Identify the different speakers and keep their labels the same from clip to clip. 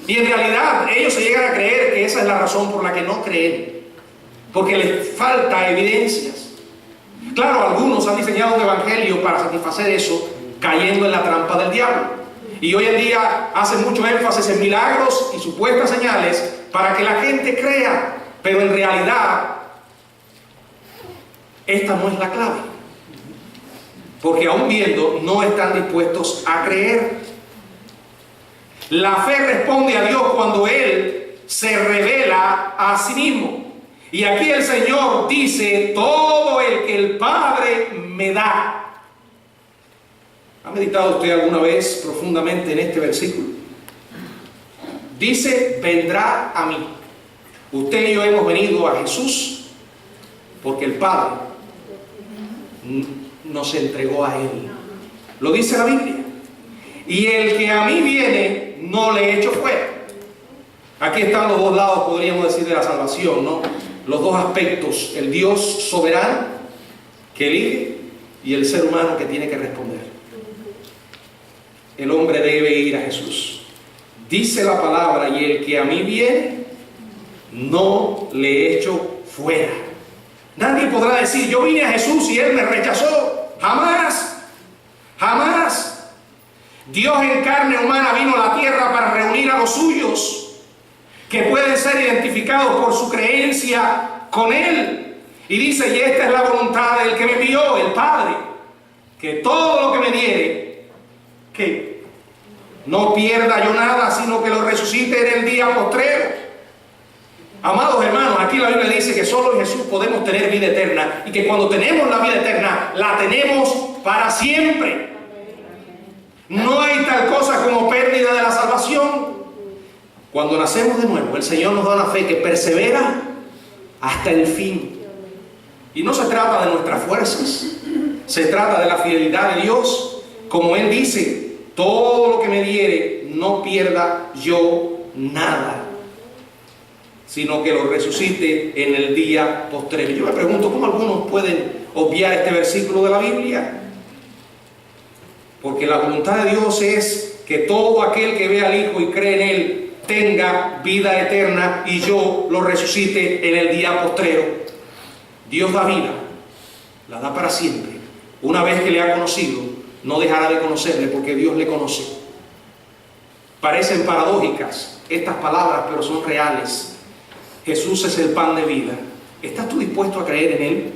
Speaker 1: Y en realidad ellos se llegan a creer que esa es la razón por la que no creen, porque les falta evidencias. Claro, algunos han diseñado un evangelio para satisfacer eso, cayendo en la trampa del diablo. Y hoy en día hacen mucho énfasis en milagros y supuestas señales para que la gente crea, pero en realidad esta no es la clave, porque aún viendo no están dispuestos a creer. La fe responde a Dios cuando Él se revela a sí mismo. Y aquí el Señor dice: todo el que el Padre me da. ¿Ha meditado usted alguna vez profundamente en este versículo? Dice: vendrá a mí. Usted y yo hemos venido a Jesús porque el Padre nos entregó a Él. Lo dice la Biblia. Y el que a mí viene, no le echo fuera. Aquí están los dos lados, podríamos decir, de la salvación, ¿no? Los dos aspectos: el Dios soberano que elige y el ser humano que tiene que responder. El hombre debe ir a Jesús. Dice la palabra: y el que a mí viene, no le echo fuera. Nadie podrá decir: yo vine a Jesús y Él me rechazó. Jamás, jamás. Dios en carne humana vino a la tierra para reunir a los suyos, que pueden ser identificados por su creencia con Él. Y dice: y esta es la voluntad del que me envió, el Padre, que todo lo que me diere, que no pierda yo nada, sino que lo resucite en el día postrero. Amados hermanos, aquí la Biblia dice que solo en Jesús podemos tener vida eterna, y que cuando tenemos la vida eterna, la tenemos para siempre. No hay tal cosa como pérdida de la salvación. Cuando nacemos de nuevo, el Señor nos da una fe que persevera hasta el fin. Y no se trata de nuestras fuerzas, se trata de la fidelidad de Dios. Como Él dice: todo lo que me diere, no pierda yo nada, sino que lo resucite en el día postrero. Yo me pregunto, ¿cómo algunos pueden obviar este versículo de la Biblia? Porque la voluntad de Dios es que todo aquel que ve al Hijo y cree en Él tenga vida eterna, y yo lo resucite en el día postrero. Dios da vida, la da para siempre. Una vez que le ha conocido, no dejará de conocerle, porque Dios le conoce. Parecen paradójicas estas palabras, pero son reales. Jesús es el pan de vida. ¿Estás tú dispuesto a creer en Él?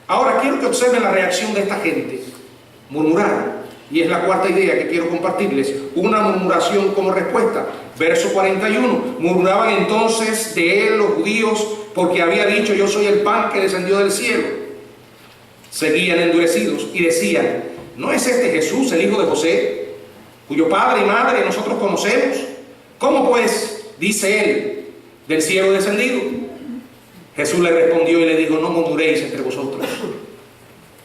Speaker 1: Ahora quiero que observen la reacción de esta gente. Murmuraron, y es la cuarta idea que quiero compartirles: una murmuración como respuesta. Verso 41: murmuraban entonces de Él los judíos, porque había dicho: yo soy el pan que descendió del cielo. Seguían endurecidos y decían: ¿no es este Jesús, el hijo de José, cuyo padre y madre nosotros conocemos? ¿Cómo pues dice Él: del cielo descendido? Jesús le respondió y le dijo: no murmuréis entre vosotros.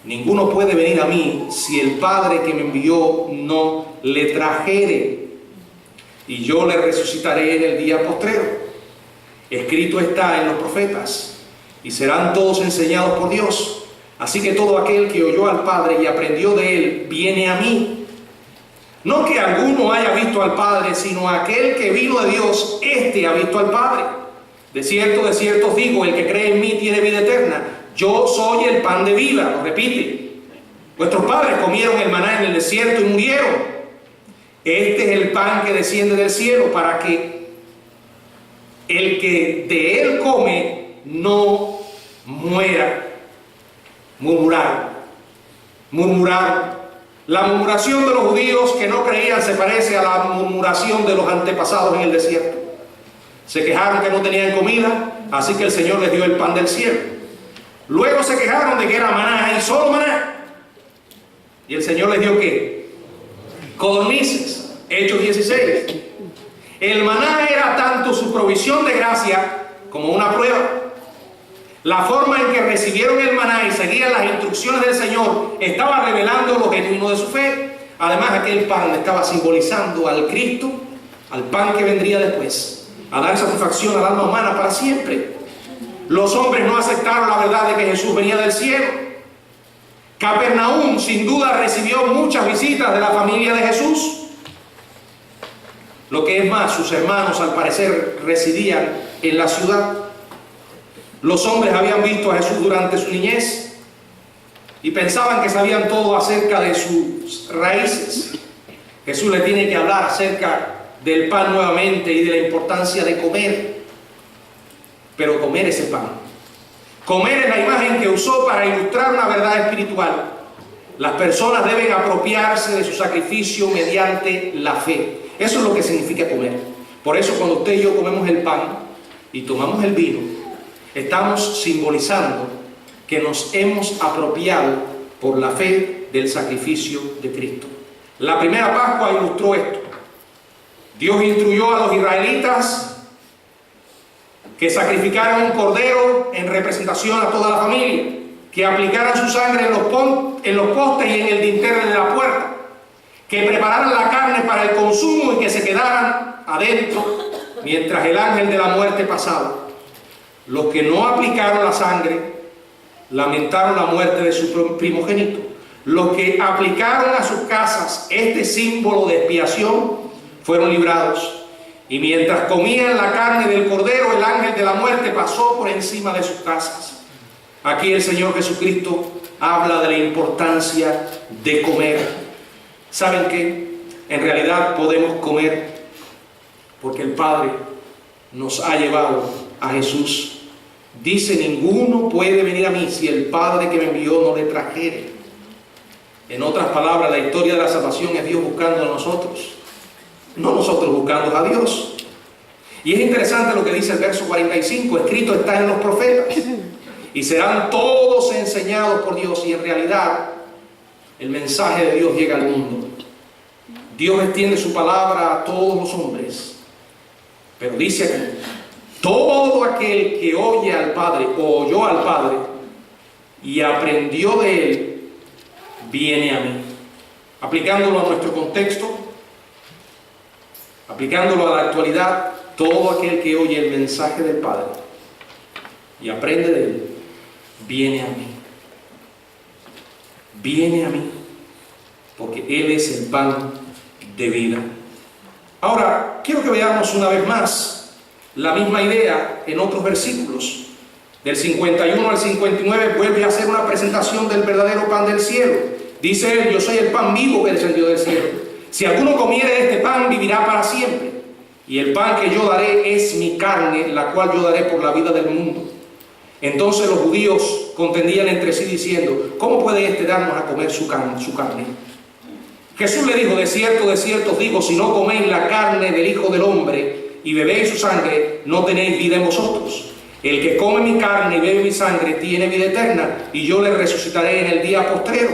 Speaker 1: Ninguno puede venir a mí si el Padre que me envió no le trajere, y yo le resucitaré en el día postrero. Escrito está en los profetas: y serán todos enseñados por Dios. Así que todo aquel que oyó al Padre y aprendió de Él, viene a mí. No que alguno haya visto al Padre, sino aquel que vino de Dios, éste ha visto al Padre. De cierto os digo, el que cree en mí tiene vida eterna. Yo soy el pan de vida. Lo repite: vuestros padres comieron el maná en el desierto y murieron. Este es el pan que desciende del cielo, para que el que de él come no muera. Murmuraron. La murmuración de los judíos que no creían se parece a la murmuración de los antepasados en el desierto. Se quejaron que no tenían comida, así que el Señor les dio el pan del cielo. Luego se quejaron de que era maná y solo maná, y el Señor les dio ¿qué? Codornices. Hechos 16. El maná era tanto su provisión de gracia como una prueba. La forma en que recibieron el maná y seguían las instrucciones del Señor estaba revelando lo genuino de su fe. Además, aquel pan estaba simbolizando al Cristo, al pan que vendría después, a dar satisfacción al alma humana para siempre. Los hombres no aceptaron la verdad de que Jesús venía del cielo. Capernaum sin duda recibió muchas visitas de la familia de Jesús. Lo que es más, sus hermanos al parecer residían en la ciudad. Los hombres habían visto a Jesús durante su niñez y pensaban que sabían todo acerca de sus raíces. Jesús le tiene que hablar acerca del pan nuevamente y de la importancia de comer. Pero comer ese pan. Comer es la imagen que usó para ilustrar una verdad espiritual. Las personas deben apropiarse de su sacrificio mediante la fe. Eso es lo que significa comer. Por eso cuando usted y yo comemos el pan y tomamos el vino, estamos simbolizando que nos hemos apropiado por la fe del sacrificio de Cristo. La primera Pascua ilustró esto. Dios instruyó a los israelitas que sacrificaran un cordero en representación a toda la familia, que aplicaran su sangre en los postes y en el dintel de la puerta, que prepararan la carne para el consumo y que se quedaran adentro mientras el ángel de la muerte pasaba. Los que no aplicaron la sangre lamentaron la muerte de su primogénito. Los que aplicaron a sus casas este símbolo de expiación fueron librados. Y mientras comían la carne del cordero, el ángel de la muerte pasó por encima de sus casas. Aquí el Señor Jesucristo habla de la importancia de comer. ¿Saben qué? En realidad podemos comer porque el Padre nos ha llevado a Jesús. Dice: ninguno puede venir a mí si el Padre que me envió no le trajere. En otras palabras, la historia de la salvación es Dios buscando a nosotros, no nosotros buscando a Dios. Y es interesante lo que dice el verso 45: escrito está en los profetas, y serán todos enseñados por Dios. Y en realidad, el mensaje de Dios llega al mundo. Dios extiende su palabra a todos los hombres. Pero dice aquí: todo aquel que oye al Padre, o oyó al Padre, y aprendió de Él, viene a mí. Aplicándolo a nuestro contexto, aplicándolo a la actualidad, todo aquel que oye el mensaje del Padre y aprende de Él, viene a mí. Viene a mí, porque Él es el pan de vida. Ahora, quiero que veamos una vez más la misma idea en otros versículos. Del 51 al 59 vuelve a hacer una presentación del verdadero pan del cielo. Dice Él: yo soy el pan vivo que descendió del cielo. Si alguno comiere de este pan, vivirá para siempre. Y el pan que yo daré es mi carne, la cual yo daré por la vida del mundo. Entonces los judíos contendían entre sí diciendo: ¿cómo puede éste darnos a comer su carne? Jesús le dijo: de cierto os digo, si no coméis la carne del Hijo del Hombre y bebéis su sangre, no tenéis vida en vosotros. El que come mi carne y bebe mi sangre tiene vida eterna, y yo le resucitaré en el día postrero.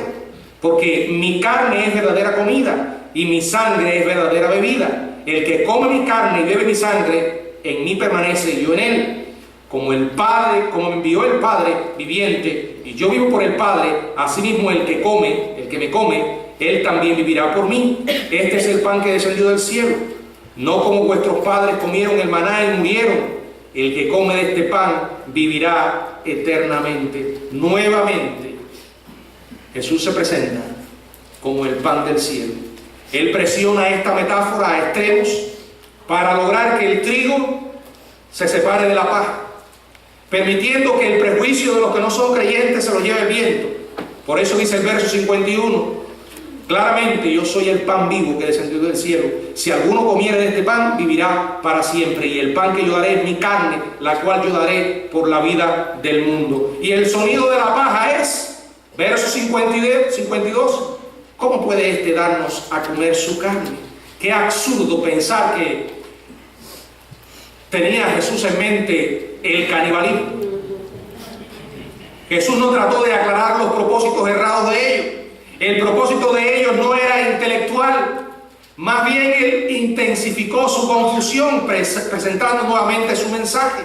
Speaker 1: Porque mi carne es verdadera comida y mi sangre es verdadera bebida. El que come mi carne y bebe mi sangre, en mí permanece y yo en él. Como me envió el Padre viviente y yo vivo por el Padre, asimismo el que me come, él también vivirá por mí. Este es el pan que descendió del cielo. No como vuestros padres comieron el maná y murieron. El que come de este pan vivirá eternamente. Nuevamente, Jesús se presenta como el pan del cielo. Él presiona esta metáfora a extremos para lograr que el trigo se separe de la paja, permitiendo que el prejuicio de los que no son creyentes se lo lleve el viento. Por eso dice el verso 51, claramente: yo soy el pan vivo que descendió del cielo. Si alguno comiere de este pan, vivirá para siempre. Y el pan que yo daré es mi carne, la cual yo daré por la vida del mundo. Y el sonido de la paja es, verso 52, ¿cómo puede éste darnos a comer su carne? Qué absurdo pensar que tenía Jesús en mente el canibalismo. Jesús no trató de aclarar los propósitos errados de ellos. El propósito de ellos no era intelectual, más bien Él intensificó su confusión presentando nuevamente su mensaje.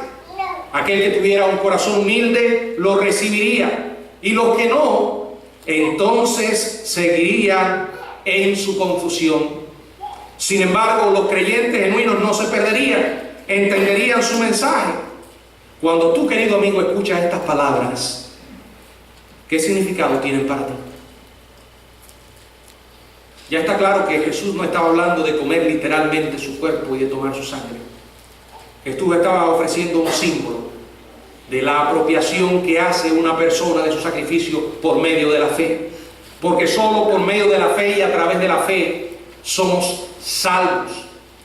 Speaker 1: Aquel que tuviera un corazón humilde lo recibiría, y los que no, entonces seguirían en su confusión. Sin embargo, los creyentes genuinos no se perderían, entenderían su mensaje. Cuando tú, querido amigo, escuchas estas palabras, ¿qué significado tienen para ti? Ya está claro que Jesús no estaba hablando de comer literalmente su cuerpo y de tomar su sangre. Jesús estaba ofreciendo un símbolo de la apropiación que hace una persona de su sacrificio por medio de la fe. Porque solo por medio de la fe y a través de la fe somos salvos.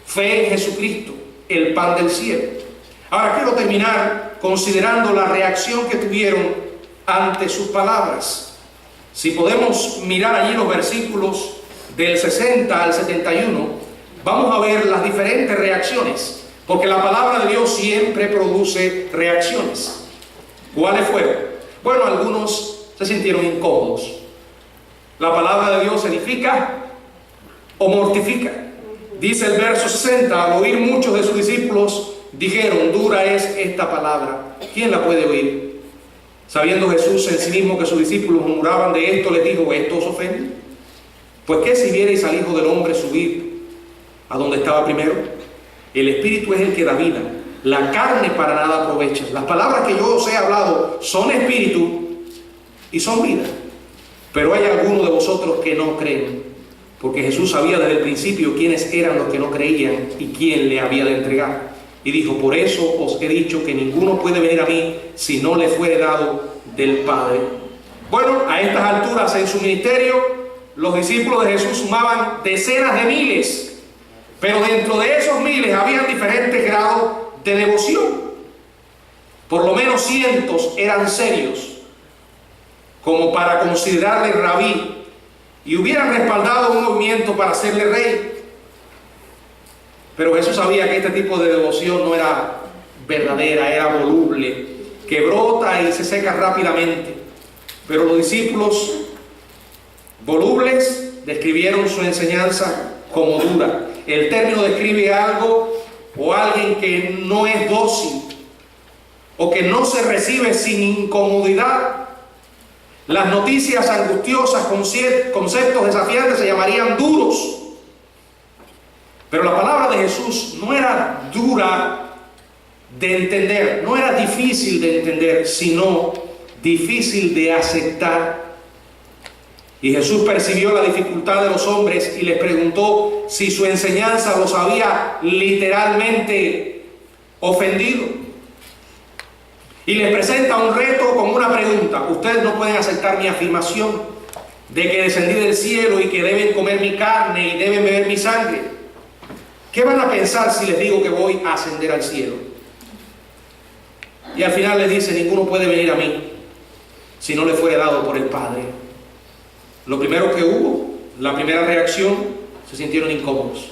Speaker 1: Fe en Jesucristo, el pan del cielo. Ahora quiero terminar considerando la reacción que tuvieron ante sus palabras. Si podemos mirar allí los versículos del 60 al 71, vamos a ver las diferentes reacciones, porque la palabra de Dios siempre produce reacciones. ¿Cuáles fueron? Bueno, algunos se sintieron incómodos. La palabra de Dios edifica o mortifica. Dice el verso 60, al oír muchos de sus discípulos, dijeron, dura es esta palabra, ¿quién la puede oír? Sabiendo Jesús en sí mismo que sus discípulos murmuraban de esto, les dijo, ¿esto os ofende? Pues qué si vierais al Hijo del Hombre subir a donde estaba primero. El Espíritu es el que da vida, la carne para nada aprovecha. Las palabras que yo os he hablado son espíritu y son vida. Pero hay algunos de vosotros que no creen, porque Jesús sabía desde el principio quiénes eran los que no creían y quién le había de entregar. Y dijo, por eso os he dicho que ninguno puede venir a mí si no le fuere dado del Padre. Bueno, a estas alturas en su ministerio, los discípulos de Jesús sumaban decenas de miles, pero dentro de esos miles habían diferentes grados de devoción. Por lo menos cientos eran serios, como para considerarle rabí, y hubieran respaldado un movimiento para hacerle rey. Pero Jesús sabía que este tipo de devoción no era verdadera, era voluble, que brota y se seca rápidamente. Pero los discípulos volubles describieron su enseñanza como dura. El término describe algo o alguien que no es dócil o que no se recibe sin incomodidad. Las noticias angustiosas, conceptos desafiantes se llamarían duros. Pero la palabra de Jesús no era dura de entender, no era difícil de entender, sino difícil de aceptar. Y Jesús percibió la dificultad de los hombres y les preguntó si su enseñanza los había literalmente ofendido. Y les presenta un reto con una pregunta. Ustedes no pueden aceptar mi afirmación de que descendí del cielo y que deben comer mi carne y deben beber mi sangre. ¿Qué van a pensar si les digo que voy a ascender al cielo? Y al final les dice, ninguno puede venir a mí si no le fuere dado por el Padre. Lo primero que hubo, la primera reacción, se sintieron incómodos.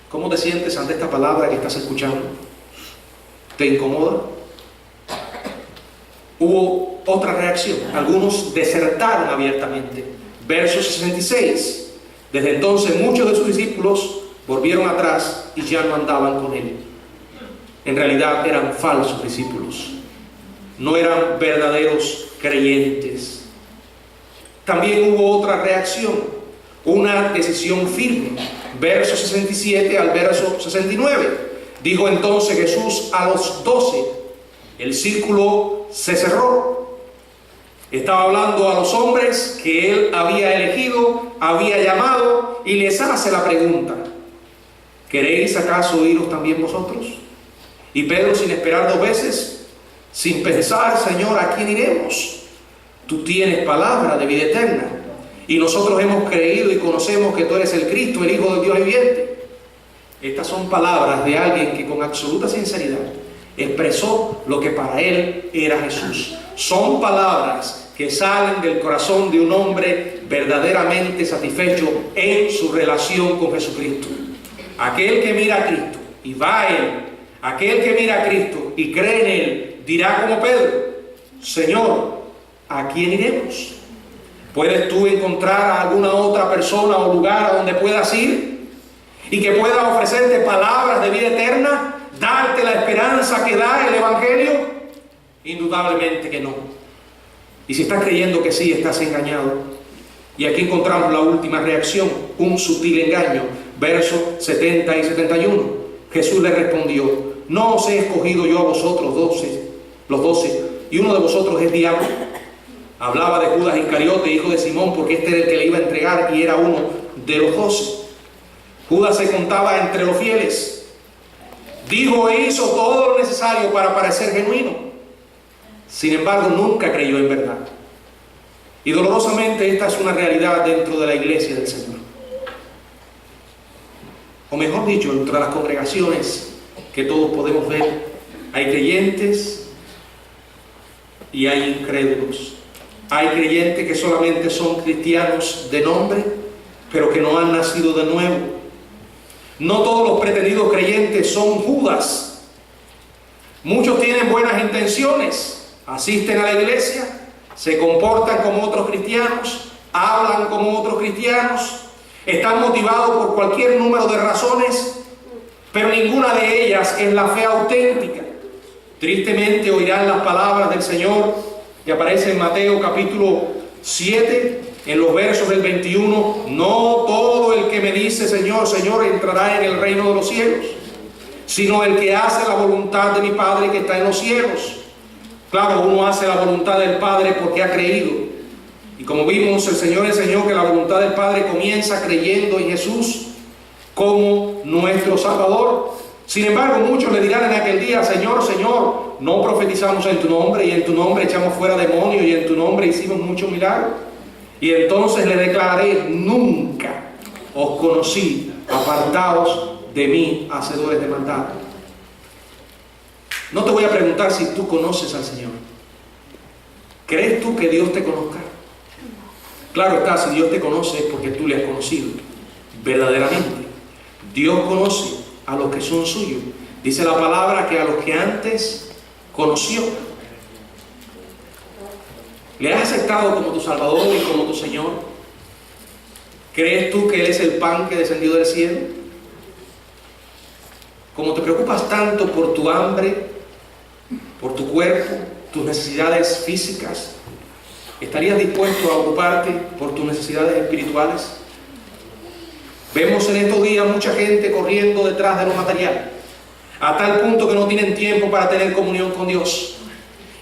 Speaker 1: ¿Cómo te sientes ante esta palabra que estás escuchando? ¿Te incomoda? Hubo otra reacción. Algunos desertaron abiertamente. Verso 66. Desde entonces muchos de sus discípulos volvieron atrás y ya no andaban con él. En realidad eran falsos discípulos. No eran verdaderos creyentes. También hubo otra reacción, una decisión firme. Verso 67 al verso 69. Dijo entonces Jesús a los 12. El círculo se cerró. Estaba hablando a los hombres que él había elegido, había llamado, y les hace la pregunta: ¿queréis acaso iros también vosotros? Y Pedro, sin esperar dos veces, sin pensar, Señor, ¿a quién iremos? Tú tienes palabra de vida eterna, y nosotros hemos creído y conocemos que tú eres el Cristo, el Hijo del Dios viviente. Estas son palabras de alguien que con absoluta sinceridad expresó lo que para él era Jesús. Son palabras que salen del corazón de un hombre verdaderamente satisfecho en su relación con Jesucristo. Aquel que mira a Cristo y va a Él, aquel que mira a Cristo y cree en Él, dirá como Pedro: Señor, ¿a quién iremos? ¿Puedes tú encontrar a alguna otra persona o lugar a donde puedas ir y que pueda ofrecerte palabras de vida eterna, darte la esperanza que da el Evangelio? Indudablemente que no. Y si estás creyendo que sí, estás engañado. Y aquí encontramos la última reacción, un sutil engaño. Versos 70 y 71. Jesús le respondió: ¿no os he escogido yo a vosotros los 12, y uno de vosotros es diablo? Hablaba de Judas Iscariote, hijo de Simón, porque este era el que le iba a entregar y era uno de los 12. Judas se contaba entre los fieles. Dijo e hizo todo lo necesario para parecer genuino. Sin embargo, nunca creyó en verdad. Y dolorosamente esta es una realidad dentro de la iglesia del Señor. O mejor dicho, entre las congregaciones que todos podemos ver, hay creyentes y hay incrédulos. Hay creyentes que solamente son cristianos de nombre, pero que no han nacido de nuevo. No todos los pretendidos creyentes son Judas. Muchos tienen buenas intenciones, asisten a la iglesia, se comportan como otros cristianos, hablan como otros cristianos, están motivados por cualquier número de razones, pero ninguna de ellas es la fe auténtica. Tristemente oirán las palabras del Señor que aparece en Mateo capítulo 7, en los versos del 21. No todo el que me dice Señor, Señor entrará en el reino de los cielos, sino el que hace la voluntad de mi Padre que está en los cielos. Claro, uno hace la voluntad del Padre porque ha creído. Y como vimos, el Señor enseñó que la voluntad del Padre comienza creyendo en Jesús como nuestro Salvador. Sin embargo, muchos le dirán en aquel día: Señor, Señor, no profetizamos en tu nombre, y en tu nombre echamos fuera demonios, y en tu nombre hicimos muchos milagros. Y entonces le declararé: nunca os conocí, apartaos de mí, hacedores de maldad. No te voy a preguntar si tú conoces al Señor. ¿Crees tú que Dios te conozca? Claro está, si Dios te conoce es porque tú le has conocido verdaderamente. Dios conoce a los que son suyos. Dice la palabra que a los que antes conoció. ¿Le has aceptado como tu Salvador y como tu Señor? ¿Crees tú que Él es el pan que descendió del cielo? Como te preocupas tanto por tu hambre, por tu cuerpo, tus necesidades físicas, ¿estarías dispuesto a ocuparte por tus necesidades espirituales? Vemos en estos días mucha gente corriendo detrás de lo material, a tal punto que no tienen tiempo para tener comunión con Dios,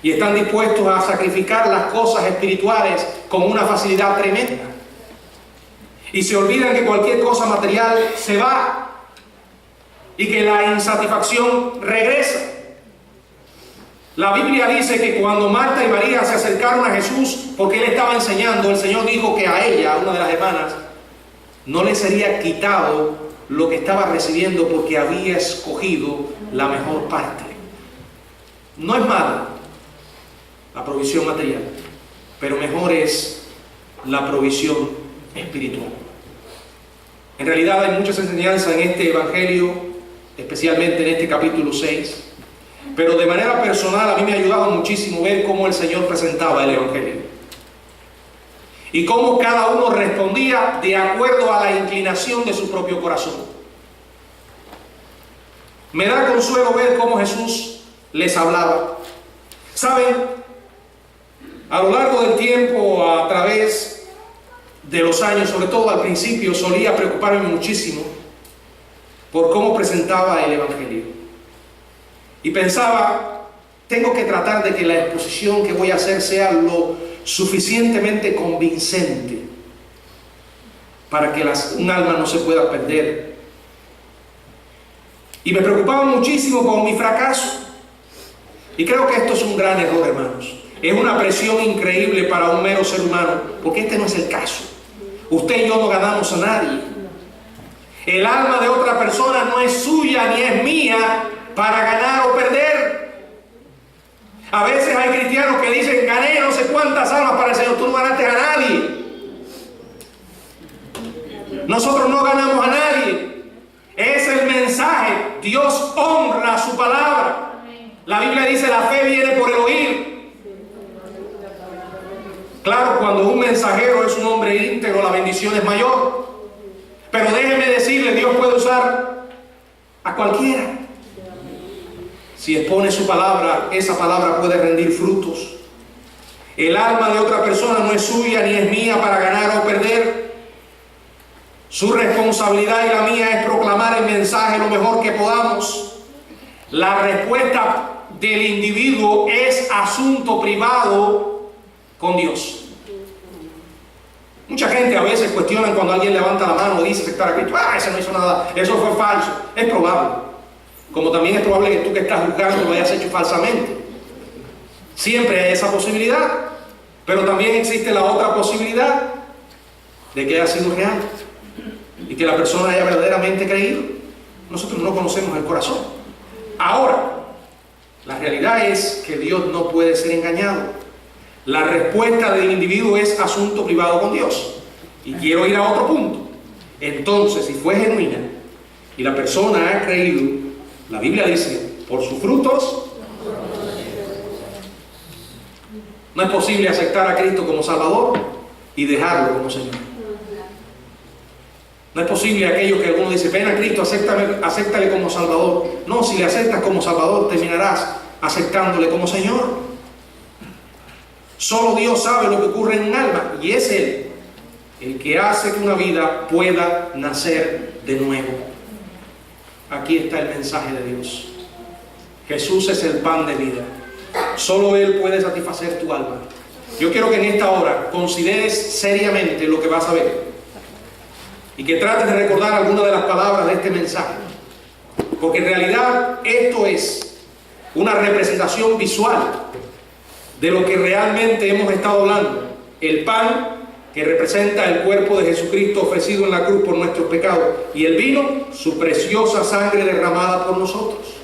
Speaker 1: y están dispuestos a sacrificar las cosas espirituales con una facilidad tremenda, y se olvidan que cualquier cosa material se va y que la insatisfacción regresa. La Biblia dice que cuando Marta y María se acercaron a Jesús porque Él estaba enseñando, el Señor dijo que a ella, a una de las hermanas, no le sería quitado lo que estaba recibiendo porque había escogido la mejor parte. No es mala la provisión material, pero mejor es la provisión espiritual. En realidad hay muchas enseñanzas en este Evangelio, especialmente en este capítulo 6, pero de manera personal a mí me ha ayudado muchísimo ver cómo el Señor presentaba el Evangelio y cómo cada uno respondía de acuerdo a la inclinación de su propio corazón. Me da consuelo ver cómo Jesús les hablaba. ¿Saben? A lo largo del tiempo, a través de los años, sobre todo al principio, solía preocuparme muchísimo por cómo presentaba el Evangelio. Y pensaba, tengo que tratar de que la exposición que voy a hacer sea lo suficientemente convincente para que un alma no se pueda perder. Y me preocupaba muchísimo con mi fracaso. Y creo que esto es un gran error, hermanos. Es una presión increíble para un mero ser humano, porque este no es el caso. Usted y yo no ganamos a nadie. El alma de otra persona no es suya ni es mía para ganar o perder. A veces hay cristianos que dicen: gané no sé cuántas almas para el Señor. Tú no ganaste a nadie. Nosotros no ganamos a nadie. Es el mensaje. Dios honra su palabra. La Biblia dice: la fe viene por el oír. Claro, cuando un mensajero es un hombre íntegro, la bendición es mayor. Pero déjeme decirle, Dios puede usar a cualquiera. Si expone su palabra, esa palabra puede rendir frutos. El alma de otra persona no es suya ni es mía para ganar o perder. Su responsabilidad y la mía es proclamar el mensaje lo mejor que podamos. La respuesta del individuo es asunto privado con Dios. Mucha gente a veces cuestiona cuando alguien levanta la mano y dice aceptar a Cristo. Ese no hizo nada, eso fue falso. Es probable. Como también es probable que tú que estás juzgando lo hayas hecho falsamente. Siempre hay esa posibilidad. Pero también existe la otra posibilidad de que haya sido real y que la persona haya verdaderamente creído. Nosotros no conocemos el corazón. Ahora, la realidad es que Dios no puede ser engañado. La respuesta del individuo es asunto privado con Dios. Y quiero ir a otro punto. Entonces, si fue genuina y la persona ha creído, la Biblia dice, por sus frutos. No es posible aceptar a Cristo como Salvador y dejarlo como Señor. No es posible aquello que alguno dice, ven a Cristo, acéptale como Salvador. No, si le aceptas como Salvador, terminarás aceptándole como Señor. Solo Dios sabe lo que ocurre en un alma, y es Él el que hace que una vida pueda nacer de nuevo. Aquí está el mensaje de Dios. Jesús es el pan de vida. Solo Él puede satisfacer tu alma. Yo quiero que en esta hora consideres seriamente lo que vas a ver y que trates de recordar algunas de las palabras de este mensaje, porque en realidad esto es una representación visual de lo que realmente hemos estado hablando. El pan, que representa el cuerpo de Jesucristo ofrecido en la cruz por nuestros pecados, y el vino, su preciosa sangre derramada por nosotros.